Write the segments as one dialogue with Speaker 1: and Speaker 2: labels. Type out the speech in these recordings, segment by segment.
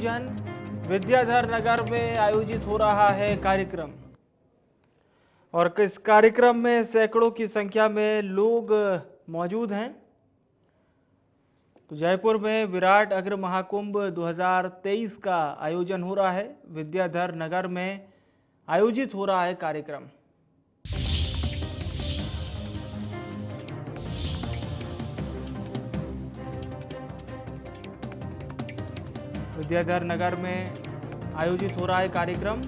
Speaker 1: आयोजन, विद्याधर नगर में आयोजित हो रहा है कार्यक्रम और इस कार्यक्रम में सैकड़ों की संख्या में लोग मौजूद हैं। तो जयपुर में विराट अग्र महाकुंभ 2023 का आयोजन हो रहा है। विद्याधर नगर में आयोजित हो रहा है कार्यक्रम। विद्याधर नगर में आयोजित हो रहा है कार्यक्रम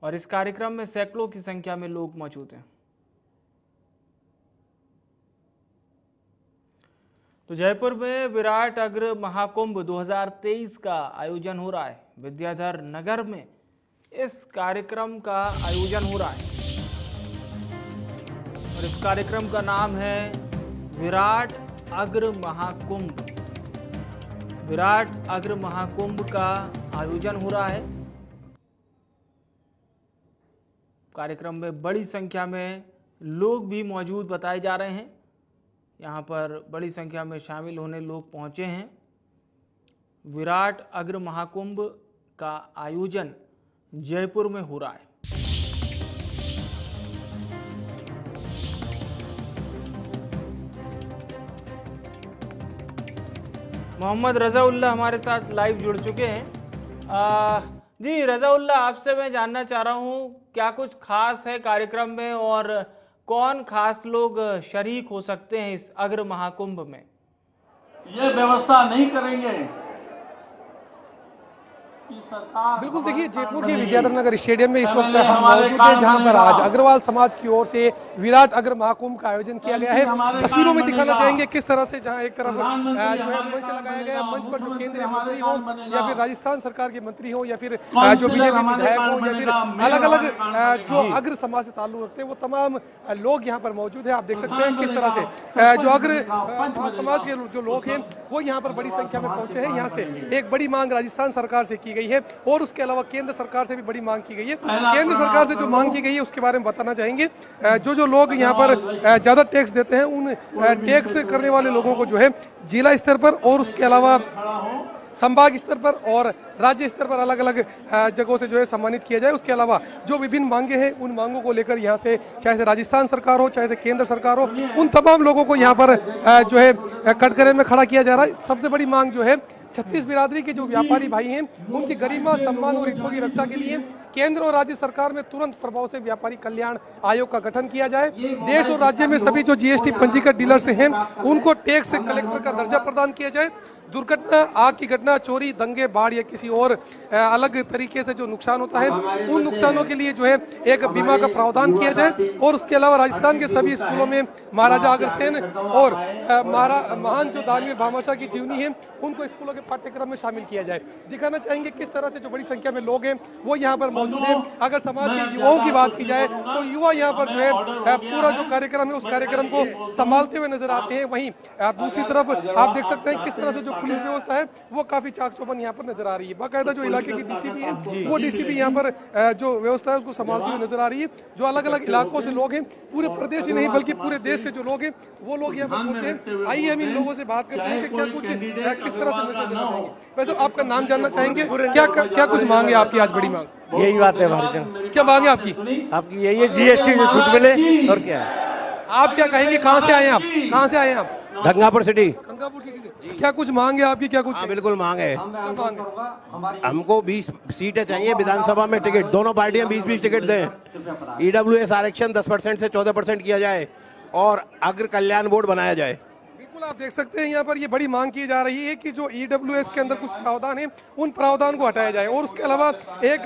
Speaker 1: और इस कार्यक्रम में सैकड़ों की संख्या में लोग मौजूद हैं। तो जयपुर में विराट अग्र महाकुंभ 2023 का आयोजन हो रहा है। विद्याधर नगर में इस कार्यक्रम का आयोजन हो रहा है और इस कार्यक्रम का नाम है विराट अग्र महाकुंभ। विराट अग्र महाकुंभ का आयोजन हो रहा है। कार्यक्रम में बड़ी संख्या में लोग भी मौजूद बताए जा रहे हैं। यहाँ पर बड़ी संख्या में शामिल होने लोग पहुंचे हैं। विराट अग्र महाकुंभ का आयोजन जयपुर में हो रहा है। मोहम्मद रजाउल्लाह हमारे साथ लाइव जुड़ चुके हैं। जी रजाउल्लाह, आपसे मैं जानना चाह रहा हूं क्या कुछ खास है कार्यक्रम में और कौन खास लोग शरीक हो सकते हैं इस अग्र महाकुंभ में?
Speaker 2: ये व्यवस्था नहीं करेंगे कि सरकार।
Speaker 3: बिल्कुल, देखिए जयपुर के विद्याधर नगर स्टेडियम में इस वक्त हम मौजूद हैं, जहां पर आज अग्रवाल समाज की ओर से विराट अग्र महाकुंभ का आयोजन किया गया है। तस्वीरों में दिखाना चाहेंगे किस तरह से, जहां एक तरफ जो है मंच लगाया गया है, मंच पर जो केंद्रीय मंत्री हो या फिर राजस्थान सरकार के मंत्री हो या फिर जो बीजेपी विधायक हो या फिर अलग अलग जो अग्र समाज से ताल्लुक रखते हैं वो तमाम लोग यहाँ पर मौजूद है। आप देख सकते हैं किस तरह से जो अग्र समाज के जो लोग हैं वो यहाँ पर बड़ी संख्या में पहुंचे हैं। यहाँ से एक बड़ी मांग राजस्थान सरकार से की गई है और उसके अलावा केंद्र सरकार से भी बड़ी मांग की गई है। केंद्र सरकार से जो मांग की गई है उसके बारे में बताना चाहेंगे। जो लोग यहाँ पर ज्यादा टैक्स देते हैं उन टैक्स करने वाले लोगों को जो है जिला स्तर पर और उसके अलावा संभाग स्तर पर और राज्य स्तर पर अलग अलग जगहों से जो है सम्मानित किया जाए। उसके अलावा जो विभिन्न मांगे हैं उन मांगों को लेकर यहाँ से चाहे से राजस्थान सरकार हो चाहे से केंद्र सरकार हो, उन तमाम लोगों को यहाँ पर जो है कटघरे में खड़ा किया जा रहा है। सबसे बड़ी मांग जो है छत्तीस बिरादरी के जो व्यापारी भाई हैं उनकी गरिमा, सम्मान और हितों की रक्षा के लिए केंद्र और राज्य सरकार में तुरंत प्रभाव से व्यापारी कल्याण आयोग का गठन किया जाए। देश और राज्य में सभी जो जीएसटी पंजीकृत डीलर्स हैं उनको टैक्स कलेक्टर का दर्जा प्रदान किया जाए। दुर्घटना, आग की घटना, चोरी, दंगे, बाढ़ या किसी और अलग तरीके से जो नुकसान होता है उन नुकसानों के लिए जो है एक बीमा का प्रावधान किया जाए। और उसके अलावा राजस्थान के सभी स्कूलों में महाराजा अग्रसेन और महान जो दानवीर भामाशाह की जीवनी है उनको स्कूलों के पाठ्यक्रम में शामिल किया जाए। दिखाना चाहेंगे किस तरह से जो बड़ी संख्या में लोग हैं वो यहाँ पर मौजूद हैं। अगर समाज के युवाओं की बात की जाए तो युवा यहाँ पर जो है पूरा जो कार्यक्रम है उस कार्यक्रम को संभालते हुए नजर आते हैं। वहीं दूसरी तरफ आप देख सकते हैं किस तरह से जो पुलिस व्यवस्था है वो काफी चाक चौबंद यहाँ पर नजर आ रही है। बाकायदा जो इलाके की डीसीपी है वो डीसीपी यहाँ पर जो व्यवस्था है उसको संभालती हुई नजर आ रही है। जो अलग अलग इलाकों से लोग हैं, पूरे प्रदेश ही नहीं बल्कि पूरे देश से जो लोग हैं वो लोग यहाँ पर पहुंचे। आइए हम इन लोगों से बात करते हैं कि क्या कुछ किस तरह से मैसेज देना चाहेंगे। वैसे आपका नाम जानना चाहेंगे, क्या कुछ मांग है आपकी आज? बड़ी मांग
Speaker 4: यही बात है हमारी।
Speaker 3: क्या मांग है आपकी
Speaker 4: यही है जीएसटी में छूट मिले और क्या है।
Speaker 3: आप क्या कहेंगे, कहाँ से आए हैं आप? कहाँ से आए हैं आप?
Speaker 4: गंगापुर सिटी।
Speaker 3: गंगापुर सिटी से। क्या कुछ मांग है आपकी? क्या कुछ?
Speaker 4: बिल्कुल मांग है। हमको 20 सीटें चाहिए विधानसभा में, टिकट दोनों पार्टियां 20-20 टिकट दें। ईडब्ल्यूएस आरक्षण 10% से 14% किया जाए और अग्र कल्याण बोर्ड बनाया जाए।
Speaker 3: बिल्कुल, आप देख सकते हैं यहाँ पर ये बड़ी मांग की जा रही है कि जो ईडब्ल्यूएस के अंदर कुछ प्रावधान है उन प्रावधान को हटाया जाए। और उसके अलावा एक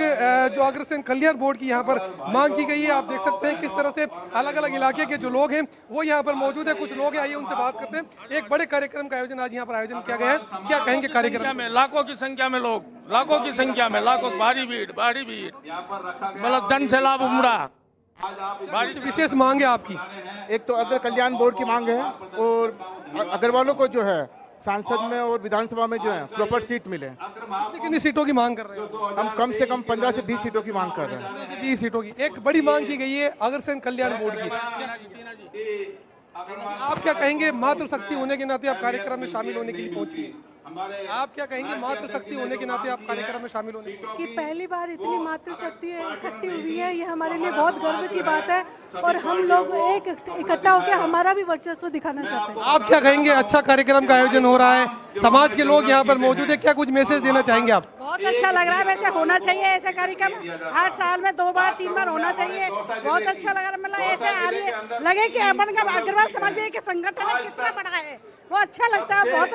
Speaker 3: जो अग्रसेन कल्याण बोर्ड की यहाँ पर मांग की गई है। आप देख सकते हैं किस तरह से अलग अलग इलाके के जो लोग हैं वो यहाँ पर मौजूद है। कुछ लोग आइए उनसे बात करते हैं। एक बड़े कार्यक्रम का आयोजन आज यहाँ पर आयोजन किया गया है, क्या कहेंगे कार्यक्रम
Speaker 5: में? लाखों की संख्या में लोग, लाखों की संख्या में, लाखों, भारी भीड़ मतलब जन सैलाब उमड़ा।
Speaker 3: विशेष मांग है आपकी?
Speaker 6: एक तो अग्र कल्याण बोर्ड की मांग है और अग्रवालों को जो है सांसद में और विधानसभा में जो है प्रॉपर सीट मिले।
Speaker 3: कितनी सीटों की मांग कर रहे हो?
Speaker 6: हम कम से कम 15 से 20 सीटों की मांग कर रहे हैं।
Speaker 3: 20 सीटों की एक बड़ी मांग की गई है अग्रसेन कल्याण बोर्ड की। आप क्या कहेंगे? मातृ शक्ति होने के नाते आप कार्यक्रम में शामिल होने के लिए पहुंची? आप क्या कहेंगे मातृशक्ति होने के नाते आप कार्यक्रम में शामिल होने
Speaker 7: कि पहली बार इतनी मातृशक्ति इकट्ठी हुई है, ये हमारे लिए बहुत गर्व की बात है और हम लोग एक इकट्ठा होकर हमारा भी वर्चस्व दिखाना चाहते हैं।
Speaker 3: आप क्या कहेंगे, अच्छा कार्यक्रम का आयोजन हो रहा है, समाज के लोग यहाँ पर मौजूद है, क्या कुछ मैसेज देना चाहेंगे आप?
Speaker 7: बहुत अच्छा लग रहा है, वैसे होना चाहिए ऐसा कार्यक्रम, हर साल में 2 बार 3 बार होना चाहिए। बहुत अच्छा लग रहा है, मतलब ऐसे आगे लगे कि अपन का अग्रवाल समाज के संगठन कितना बड़ा है, वो अच्छा लगता है, बहुत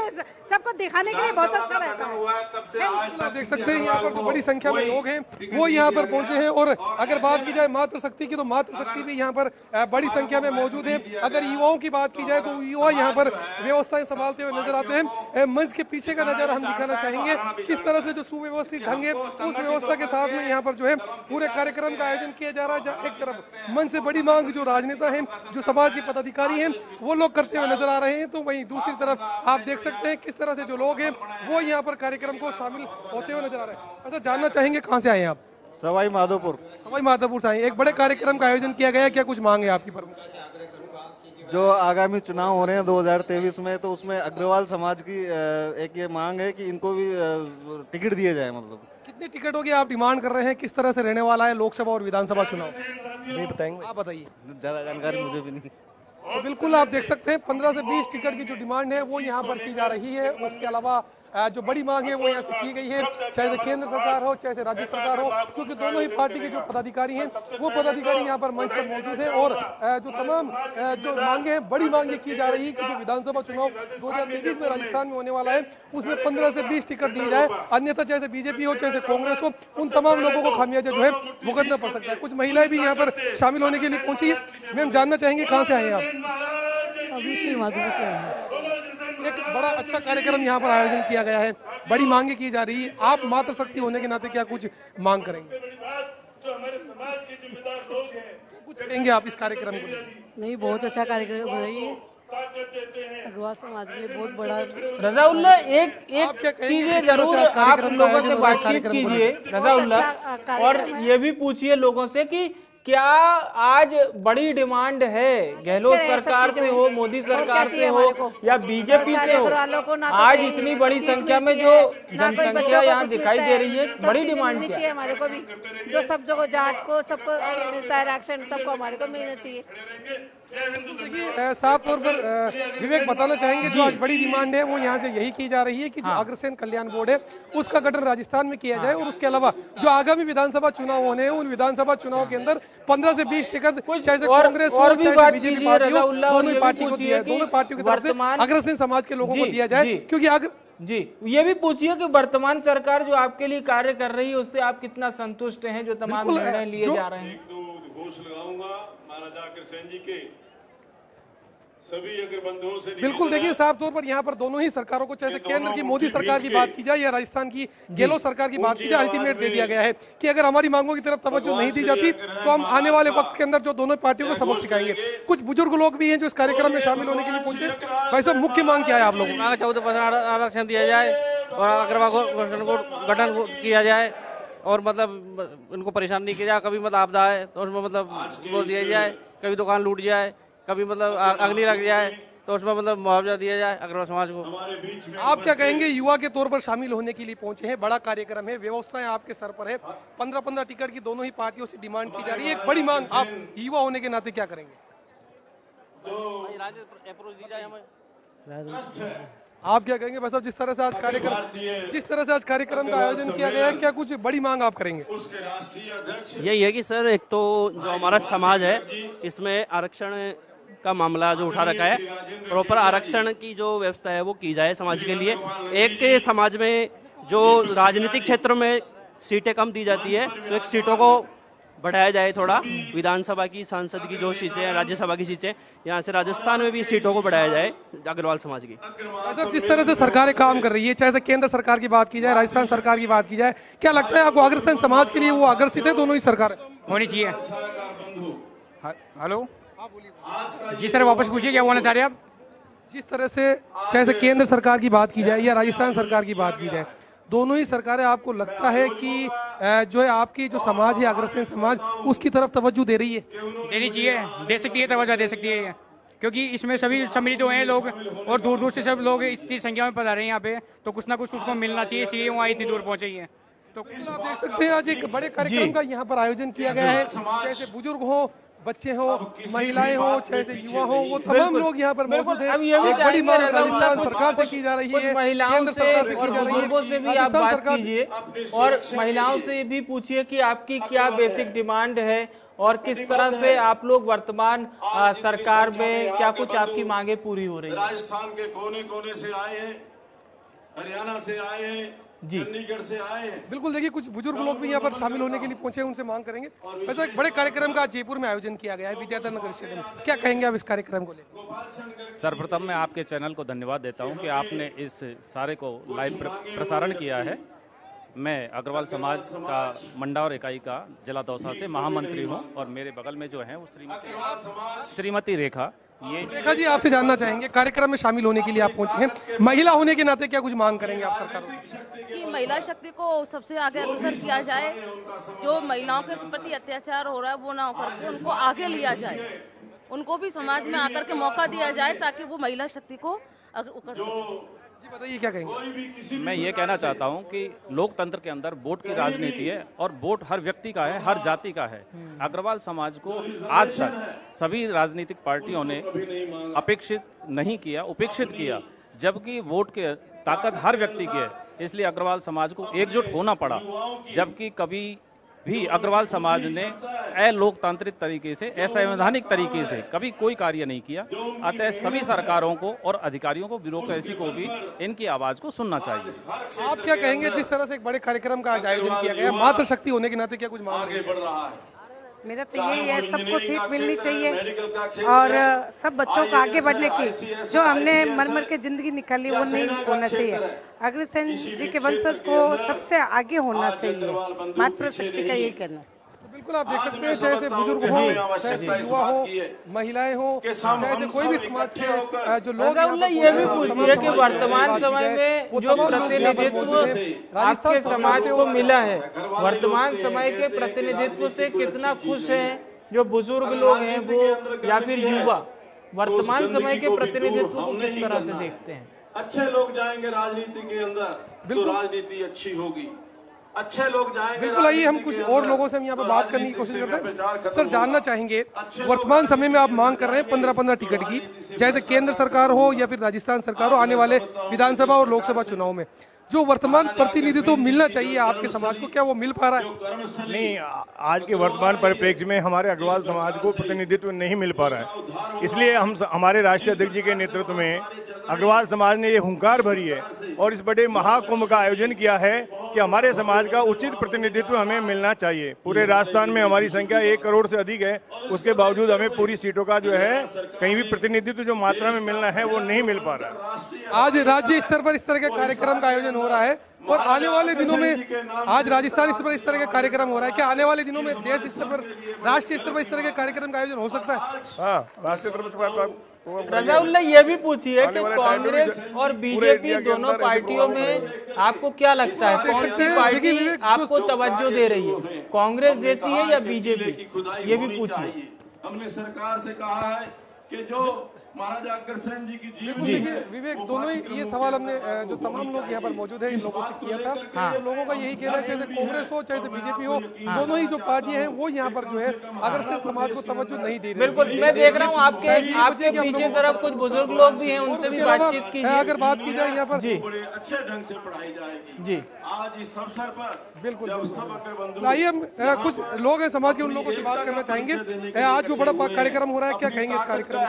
Speaker 7: सबको दिखाने के लिए बहुत अच्छा रहता है।
Speaker 3: देख सकते हैं यहाँ पर जो बड़ी संख्या में लोग हैं वो यहाँ पर पहुंचे हैं। और अगर बात की जाए मातृशक्ति की तो मातृशक्ति भी यहाँ पर बड़ी संख्या में मौजूद है। अगर युवाओं की बात की जाए तो युवा यहाँ पर व्यवस्थाएं संभालते हुए नजर आते हैं। मंच के पीछे का नजारा हम दिखाना चाहेंगे, किस तरह से जो सुव्यवस्थित ढंग है उस व्यवस्था के साथ में यहाँ पर जो है पूरे कार्यक्रम का आयोजन किया जा रहा है। जहाँ एक तरफ मंच से बड़ी मांग जो राजनेता है, जो समाज के पदाधिकारी हैं, वो लोग करते हुए नजर आ रहे हैं, तो वहीं दूसरी तरफ आप देख सकते हैं किस तरह से जो लोग हैं वो यहाँ पर कार्यक्रम को शामिल होते हुए नजर आ रहे हैं। अच्छा, जानना चाहेंगे कहाँ से आए हैं आप?
Speaker 6: सवाई माधोपुर।
Speaker 3: सवाई माधोपुर से आए। एक बड़े कार्यक्रम का आयोजन किया गया है, क्या कुछ मांग है आपकी प्रमुख?
Speaker 8: जो आगामी चुनाव हो रहे हैं 2023 में, तो उसमें अग्रवाल समाज की एक ये मांग है कि इनको भी टिकट दिए जाए। मतलब
Speaker 3: कितने टिकटों की आप डिमांड कर रहे हैं, किस तरह से रहने वाला है लोकसभा और विधानसभा चुनाव?
Speaker 8: नहीं बताएंगे,
Speaker 3: आप बताइए।
Speaker 8: ज्यादा जानकारी मुझे भी नहीं।
Speaker 3: तो बिल्कुल आप देख सकते हैं 15 से 20 टिकट की जो डिमांड है वो यहाँ पर की जा रही है। उसके अलावा जो बड़ी मांग है वो यहाँ से की गई है, चाहे से केंद्र सरकार हो चाहे से राज्य सरकार हो, क्योंकि दोनों ही पार्टी के जो पदाधिकारी हैं वो पदाधिकारी यहाँ पर मंच पर मौजूद हैं। और जो तमाम जो मांगे हैं, बड़ी मांगे की जा रही है कि जो विधानसभा चुनाव 2023 में राजस्थान में होने वाला है उसमें 15 से 20 टिकट दिए जाए, अन्यथा चाहे से बीजेपी हो चाहे से कांग्रेस हो, उन तमाम लोगों को खामियाजा जो है भुगतना पड़ सकता है। कुछ महिलाएं भी यहाँ पर शामिल होने के लिए पहुंची है। मैम, जानना चाहेंगे कहाँ से आए हैं आप? एक बड़ा अच्छा कार्यक्रम यहाँ पर आयोजन किया गया है, बड़ी मांगे की जा रही है, आप मातृशक्ति होने के नाते क्या कुछ मांग करेंगे? कुछ कहेंगे आप इस कार्यक्रम को?
Speaker 7: नहीं, बहुत अच्छा कार्यक्रम हो रही है, अग्रवाल समाज के लिए बहुत बड़ा।
Speaker 1: रजाउल्ला, एक चीजें जरूर आप लोगों से बातचीत कीजिए रजाउल्ला, और ये भी पूछिए लोगों से कि क्या आज बड़ी डिमांड है गहलोत सरकार से हो, मोदी सरकार से हो या बीजेपी से हो, आज इतनी बड़ी संख्या में जो जनसंख्या यहाँ दिखाई दे रही है, बड़ी डिमांड क्या है?
Speaker 7: हमारे को भी जो सब जगह जाट को सबको मिलता है आरक्षण, सबको हमारे को मिलना चाहिए।
Speaker 3: साफ तौर पर विवेक बताना चाहेंगे जो आज बड़ी डिमांड है वो यहाँ से यही की जा रही है कि जो अग्रसेन कल्याण बोर्ड है उसका गठन राजस्थान में किया जाए, और उसके अलावा जो आगामी विधानसभा चुनाव होने हैं उन विधानसभा चुनाव के अंदर 15 से 20 टिकट चाहे कांग्रेस हो चाहे बीजेपी पार्टी हो, दोनों पार्टी को दिया, दोनों पार्टियों की तरफ से अग्रसेन समाज के लोगों को दिया जाए। क्योंकि
Speaker 1: जी, ये भी पूछिए कि वर्तमान सरकार जो आपके लिए कार्य कर रही है उससे आप कितना संतुष्ट हैं, जो तमाम निर्णय लिए जा रहे हैं?
Speaker 2: घोष लगाऊंगा महाराजा अग्रसेन जी के सभी अग्रबंधुओं से।
Speaker 3: बिल्कुल, देखिए साफ तौर पर यहाँ पर दोनों ही सरकारों को, चाहे केंद्र की मोदी सरकार की बात की जाए या राजस्थान की गहलोत सरकार की बात की जाए, अल्टीमेट दे दिया गया है कि अगर हमारी मांगों की तरफ तवज्जो नहीं दी जाती तो हम आने वाले वक्त के अंदर जो दोनों पार्टियों को सबक सिखाएंगे। कुछ बुजुर्ग लोग भी हैं जो इस कार्यक्रम में शामिल होने के लिए पहुंचे। भाई साहब, मुख्य मांग क्या है आप लोगों की?
Speaker 5: 14% आरक्षण दिया जाए और अग्रवाल को गठन किया जाए, और मतलब इनको परेशान नहीं किया जाए। कभी मतलब आपदा है तो उसमें मतलब वो दिया जाए, कभी दुकान लूट जाए, कभी मतलब अग्नि लग जाए तो उसमें मतलब मुआवजा दिया जाए अग्रवाल समाज को।
Speaker 3: आप क्या कहेंगे, युवा के तौर पर शामिल होने के लिए पहुंचे हैं, बड़ा कार्यक्रम है, व्यवस्थाएं आपके सर पर है, 15-15 टिकट की दोनों ही पार्टियों से डिमांड की जा रही है, एक बड़ी मांग, आप युवा होने के नाते क्या करेंगे? आप क्या कहेंगे भाई साहब, जिस तरह से आज कार्यक्रम का आयोजन किया गया है, क्या कुछ बड़ी मांग आप करेंगे?
Speaker 9: यही है कि सर, एक तो जो हमारा समाज है इसमें आरक्षण का मामला जो उठा रखा है, प्रॉपर आरक्षण की जो व्यवस्था है वो की जाए समाज के लिए। एक समाज में जो राजनीतिक क्षेत्र में सीटें कम दी जाती है तो एक सीटों को बढ़ाया जाए थोड़ा, विधानसभा की, सांसद की जो सीटें हैं, राज्यसभा की सीटें, यहाँ से राजस्थान में भी सीटों को बढ़ाया जाए अग्रवाल समाज की।
Speaker 3: अच्छा, जिस तरह से सरकारें काम कर रही है, चाहे केंद्र सरकार की बात की जाए, राजस्थान सरकार की बात की जाए, क्या लगता है आपको अग्रसेन समाज के लिए वो अग्रसित है? दोनों ही सरकार
Speaker 10: होनी चाहिए। हेलो जी सर, वापस पूछिए क्या बोलना चाह रहे हैं आप?
Speaker 3: जिस तरह से चाहे से केंद्र सरकार की बात की जाए या राजस्थान सरकार की बात की जाए, दोनों ही सरकारें, आपको लगता है कि जो है आपकी जो समाज है अग्रसेन समाज उसकी तरफ तवज्जो दे रही है?
Speaker 10: देनी चाहिए, दे सकती है, तवज्जो दे सकती है। क्योंकि इसमें सभी सम्मिलित हुए हैं लोग और दूर दूर से सब लोग इतनी संख्या में पधारे हैं यहाँ पे, तो कुछ ना कुछ उसको मिलना चाहिए, इसलिए वहाँ इतनी दूर पहुँचे ही हैं।
Speaker 3: तो आप देख सकते हैं आज एक बड़े कार्यक्रम का यहाँ पर आयोजन किया गया है, जैसे बुजुर्ग हो, बच्चे हो, महिलाएं हो, चाहे युवा हो, वो तमाम लोग यहाँ पर मौजूद हैं। एक बड़ी मांग राजस्थान सरकार से की जा रही है,
Speaker 1: महिलाओं से और बुजुर्गों से भी आप बात कीजिए और महिलाओं से भी पूछिए कि आपकी क्या बेसिक डिमांड है और किस तरह से आप लोग वर्तमान सरकार में क्या कुछ आपकी मांगे पूरी हो रही है।
Speaker 2: राजस्थान के कोने कोने से आए हैं, हरियाणा से आए हैं, चंडीगढ़ से आए हैं।
Speaker 3: बिल्कुल, देखिए कुछ बुजुर्ग लोग भी यहाँ पर शामिल होने के लिए पहुंचे हैं, उनसे मांग करेंगे। वैसे एक बड़े कार्यक्रम का जयपुर में आयोजन किया गया है विद्याधर नगर स्टेडियम में, क्या कहेंगे आप इस कार्यक्रम को लेकर?
Speaker 11: सर्वप्रथम मैं आपके चैनल को धन्यवाद देता हूं कि आपने इस सारे को लाइव प्रसारण किया है। मैं अग्रवाल समाज का मंडावर इकाई का जिला दौसा से महामंत्री हूं और मेरे बगल में जो है वो श्रीमती रेखा। ये
Speaker 3: रेखा जी, आपसे जानना चाहेंगे, कार्यक्रम में शामिल होने के लिए आप पहुंचे हैं, महिला होने के नाते क्या कुछ मांग करेंगे आप सरकार से?
Speaker 12: कि महिला शक्ति को सबसे आगे अग्रसर किया जाए, जो महिलाओं के प्रति अत्याचार हो रहा है वो ना होकर के उनको आगे लिया जाए, उनको भी समाज में आकर के मौका दिया जाए ताकि वो महिला शक्ति को
Speaker 3: जी बताइए क्या कहेंगे?
Speaker 11: मैं ये कहना चाहता हूं कि लोकतंत्र के अंदर वोट की राजनीति है और वोट हर व्यक्ति का है, हर जाति का है। अग्रवाल समाज को आज तक सभी राजनीतिक पार्टियों ने उपेक्षित किया, जबकि वोट की ताकत हर व्यक्ति की है। इसलिए अग्रवाल समाज को एकजुट होना पड़ा, जबकि कभी भी अग्रवाल समाज ने अलोकतांत्रिक तरीके से, असंवैधानिक तरीके से कभी कोई कार्य नहीं किया। अतः सभी सरकारों को और अधिकारियों को, ब्यूरोक्रेसी को भी इनकी आवाज को सुनना चाहिए।
Speaker 3: आप क्या कहेंगे, जिस तरह से एक बड़े कार्यक्रम का आयोजन किया गया, मातृ शक्ति होने के नाते क्या कुछ मांग बढ़ रहा है?
Speaker 7: मेरा तो यही है, सबको सीट मिलनी चाहिए और सब बच्चों को आगे बढ़ने की, जो हमने मर मर के जिंदगी निकाली वो नहीं होना चाहिए। अग्रसेन जी के वंशज को सबसे आगे होना चाहिए, मातृ शक्ति का यही करना।
Speaker 3: बिल्कुल, आप देख सकते हैं, चाहे से बुजुर्ग हो, चाहे से युवा हो, महिलाएं हो, चाहे से कोई भी समाज के जो लोग,
Speaker 1: ये भी पूछिए कि वर्तमान समय में जो प्रतिनिधित्व आपके समाज को मिला है, वर्तमान समय के प्रतिनिधित्व से कितना खुश हैं जो बुजुर्ग लोग हैं वो या फिर युवा, वर्तमान समय के प्रतिनिधित्व को किस तरह से देखते हैं?
Speaker 2: अच्छे लोग जाएंगे राजनीति के अंदर तो राजनीति अच्छी होगी, अच्छे लोग जाएंगे।
Speaker 3: बिल्कुल, आइए हम कुछ और लोगों से हम यहाँ पर बात करने की कोशिश करते हैं। सर, जानना चाहेंगे, वर्तमान समय में आप मांग कर रहे हैं 15-15 टिकट की, चाहे केंद्र सरकार हो या फिर राजस्थान सरकार हो, आने वाले विधानसभा और लोकसभा चुनाव में जो वर्तमान प्रतिनिधित्व मिलना चाहिए आपके समाज को, क्या वो मिल पा रहा है?
Speaker 13: नहीं, आज के वर्तमान परिप्रेक्ष्य में हमारे अग्रवाल समाज को प्रतिनिधित्व नहीं मिल पा रहा है। इसलिए हमारे राष्ट्रीय अध्यक्ष जी के नेतृत्व में अग्रवाल समाज ने ये हुंकार भरी है और इस बड़े महाकुंभ का आयोजन किया है कि हमारे समाज का उचित प्रतिनिधित्व हमें मिलना चाहिए। पूरे राजस्थान में हमारी संख्या 1 करोड़ से अधिक है, उसके बावजूद हमें पूरी सीटों का जो है कहीं भी प्रतिनिधित्व जो मात्रा में मिलना है वो नहीं मिल पा रहा है।
Speaker 3: आज राज्य स्तर पर इस तरह के कार्यक्रम का आयोजन हो रहा है और आने वाले दिनों में, आज राजस्थान स्तर पर इस तरह का कार्यक्रम हो रहा है, क्या आने वाले दिनों में देश स्तर पर, राष्ट्रीय स्तर पर इस तरह के कार्यक्रम का आयोजन हो सकता है?
Speaker 13: हाँ, राष्ट्रीय स्तर पर।
Speaker 1: रजाउल्लाह, ये भी पूछिए कि कांग्रेस और बीजेपी दोनों पार्टियों में आपको क्या लगता है, कौन सी पार्टी आपको तवज्जो दे रही है, कांग्रेस देती है या बीजेपी? ये भी पूछिए।
Speaker 2: हमने सरकार से कहा है कि जो महाराजा अग्रसेन जी की जीवनी है,
Speaker 3: विवेक, दोनों ही ये सवाल हमने जो तमाम लोग यहाँ पर मौजूद हैं इन लोगों से किया था। तो लोगों का यही कहना है, चाहे कांग्रेस हो चाहे बीजेपी हो, दोनों ही जो पार्टियां हैं वो यहाँ पर जो है अग्रसर समाज को तवज्जो नहीं दे रही।
Speaker 1: बिल्कुल, मैं देख रहा हूँ आपके पीछे तरफ कुछ बुजुर्ग लोग भी हैं, उनसे भी बातचीत कीजिए।
Speaker 3: अगर बात की जाए यहाँ पर
Speaker 1: जी,
Speaker 2: बड़े अच्छे ढंग से पढ़ाई जाएगी
Speaker 1: जी
Speaker 2: आज इस अवसर पर।
Speaker 3: बिल्कुल,
Speaker 2: सब अग्रबंधु,
Speaker 3: आइए हम कुछ लोग हैं समाज के, उन लोगों से बात करना चाहेंगे। आज जो बड़ा कार्यक्रम हो रहा है, क्या कहेंगे इस कार्यक्रम?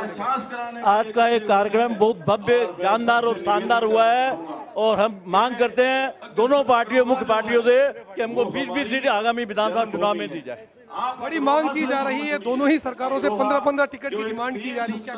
Speaker 14: आज का एक कार्यक्रम बहुत भव्य, जानदार और शानदार हुआ है और हम मांग करते हैं दोनों पार्टियों, मुख्य पार्टियों से कि हमको 20-20 सीटें आगामी विधानसभा चुनाव में दी जाए।
Speaker 3: बड़ी मांग की जा रही है, दोनों ही सरकारों से 15-15 टिकट की डिमांड की जा रही है।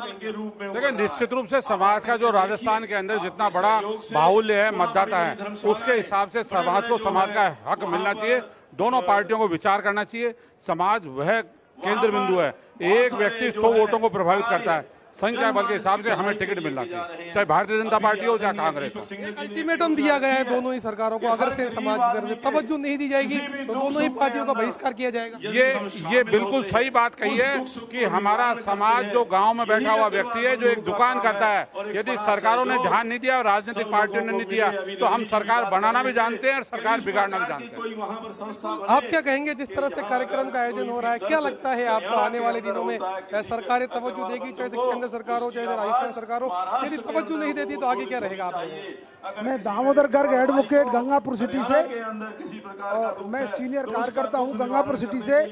Speaker 15: देखिए, निश्चित रूप से समाज का जो राजस्थान के अंदर जितना बड़ा बाहुल्य है, मतदाता है, उसके हिसाब से समाज को समाज का हक मिलना चाहिए। दोनों पार्टियों को विचार करना चाहिए। समाज वह केंद्र बिंदु है, एक व्यक्ति 100 वोटों को प्रभावित करता है। संख्या बल के हिसाब से हमें टिकट मिलना चाहिए, चाहे भारतीय जनता पार्टी हो चाहे कांग्रेस हो।
Speaker 3: अल्टीमेटम दिया गया है दोनों ही सरकारों को, अगर से समाज की तरफ से तवज्जो नहीं दी जाएगी तो दोनों ही पार्टियों का बहिष्कार किया जाएगा।
Speaker 15: ये बिल्कुल सही बात कही है कि हमारा समाज जो गांव में बैठा हुआ व्यक्ति है, जो एक दुकान करता है, यदि सरकारों ने ध्यान नहीं दिया और राजनीतिक पार्टियों ने नहीं दिया तो हम सरकार बनाना भी जानते हैं और सरकार बिगाड़ना भी जानते हैं।
Speaker 3: आप क्या कहेंगे जिस तरह से कार्यक्रम का आयोजन हो रहा है, क्या लगता है आपको आने वाले दिनों में सरकारें तवज्जो देगी, चाहे केंद्र सरकार हो चाहे राजस्थान सरकार हो, यदि तवज्जो नहीं देती तो आगे क्या रहेगा आप?
Speaker 16: मैं दामोदर गर्ग एडवोकेट गंगापुर सिटी से, और मैं सीनियर कार्यकर्ता हूं गंगापुर सिटी से।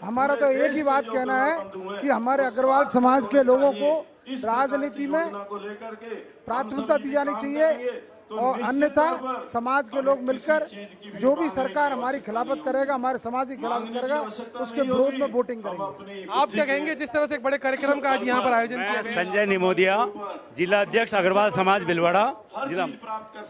Speaker 16: हमारा तो एक ही बात कहना है कि हमारे अग्रवाल समाज के लोगों को राजनीति में प्राथमिकता दी जानी चाहिए, और अन्यथा समाज के लोग मिलकर जो भी सरकार हमारी खिलाफत करेगा, हमारे समाज की खिलाफत करेगा, उसके विरोध में वोटिंग करेंगे।
Speaker 3: आप क्या कहेंगे जिस तरह से एक बड़े कार्यक्रम का आज यहाँ पर आयोजन किया गया?
Speaker 14: संजय निमोदिया, जिला अध्यक्ष अग्रवाल समाज भिलवाड़ा जिला।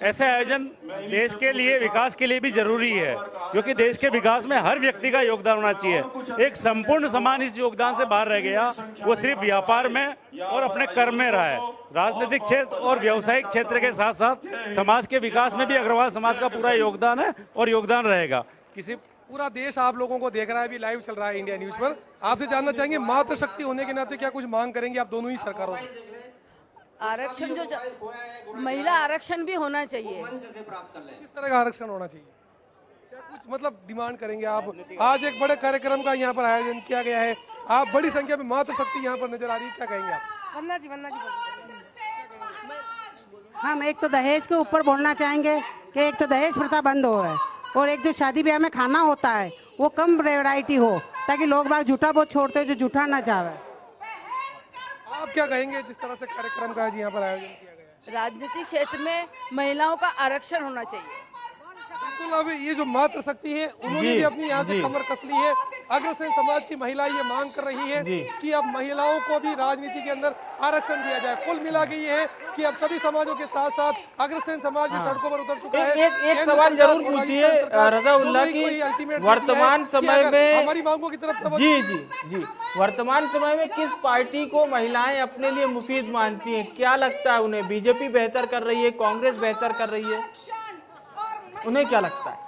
Speaker 14: ऐसे आयोजन देश के लिए, विकास के लिए भी जरूरी है, क्योंकि देश के विकास में हर व्यक्ति का योगदान होना चाहिए। एक संपूर्ण समाज इस योगदान से बाहर रह गया, वो सिर्फ व्यापार में और अपने कर्म में रहा है। राजनीतिक क्षेत्र और व्यावसायिक क्षेत्र के साथ साथ समाज के विकास में भी अग्रवाल समाज का पूरा योगदान है और योगदान रहेगा।
Speaker 3: पूरा देश आप लोगों को देख रहा है, अभी लाइव चल रहा है इंडिया न्यूज पर। आपसे जानना चाहेंगे, मातृशक्ति होने के नाते क्या कुछ मांग करेंगे आप दोनों ही सरकारों से?
Speaker 12: आरक्षण महिला आरक्षण भी होना चाहिए।
Speaker 3: किस तरह का आरक्षण होना चाहिए, क्या कुछ मतलब डिमांड करेंगे आप? आज एक बड़े कार्यक्रम का यहाँ पर आयोजन किया गया है, आप बड़ी संख्या में मातृशक्ति यहाँ पर नजर आ रही है, क्या कहेंगे आप?
Speaker 7: वंदना जी हम एक तो दहेज के ऊपर बोलना चाहेंगे कि एक तो दहेज प्रथा बंद हो है, और एक जो शादी ब्याह में खाना होता है वो कम वैरायटी हो, ताकि लोग बाग झूठा बहुत छोड़ते हैं जो झूठा ना चाहे।
Speaker 3: आप क्या कहेंगे जिस तरह से कार्यक्रम का आज यहाँ पर आयोजन किया गया?
Speaker 12: राजनीतिक क्षेत्र में महिलाओं का आरक्षण होना चाहिए।
Speaker 3: बिल्कुल, अभी ये जो मातृशक्ति है उन्होंने भी अपनी यहाँ से कमर कस ली है। अग्रसेन समाज की महिला ये मांग कर रही है कि अब महिलाओं को भी राजनीति के अंदर आरक्षण दिया जाए। कुल मिला के ये है कि अब सभी समाजों के साथ साथ अग्रसेन समाज भी सड़कों पर उतर चुका है।
Speaker 1: एक सवाल जरूर पूछिए रज़ाउल्लाह की, वर्तमान समय में
Speaker 3: हमारी मांगों की तरफ
Speaker 1: जी वर्तमान समय में किस पार्टी को महिलाएं अपने लिए मुफीद मानती हैं? क्या लगता है उन्हें? बीजेपी बेहतर कर रही है, कांग्रेस बेहतर कर रही है, उन्हें क्या लगता है?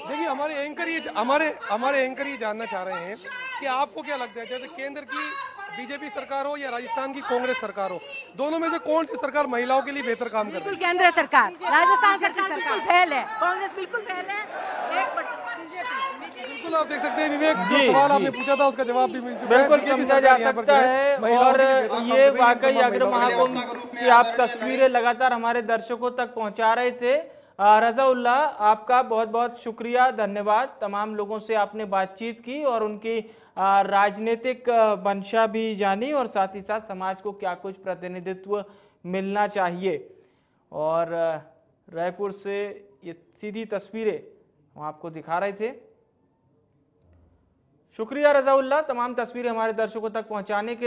Speaker 3: देखिए, हमारे एंकर ये जानना चाह रहे हैं कि आपको क्या लगता है, जैसे केंद्र की बीजेपी सरकार हो या राजस्थान की कांग्रेस सरकार हो, दोनों में से कौन सी सरकार महिलाओं के लिए बेहतर काम कर रही है?
Speaker 7: केंद्र सरकार, राजस्थान सरकार बिल्कुल फेल है, कांग्रेस बिल्कुल फेल है।
Speaker 3: बिल्कुल, आप देख सकते हैं विवेक, जो सवाल आपने पूछा था उसका जवाब भी मिल चुका है।
Speaker 1: बिल्कुल समझा जा सकता है, और ये वाकई अग्र महाकुंभ की आप तस्वीरें लगातार हमारे दर्शकों तक पहुंचा रहे थे। रज़ाउल्लाह, आपका बहुत बहुत शुक्रिया, धन्यवाद। तमाम लोगों से आपने बातचीत की और उनकी राजनीतिक मंशा भी जानी, और साथ ही साथ समाज को क्या कुछ प्रतिनिधित्व मिलना चाहिए। और रायपुर से ये सीधी तस्वीरें हम आपको दिखा रहे थे। शुक्रिया रज़ाउल्लाह, तमाम तस्वीरें हमारे दर्शकों तक पहुंचाने के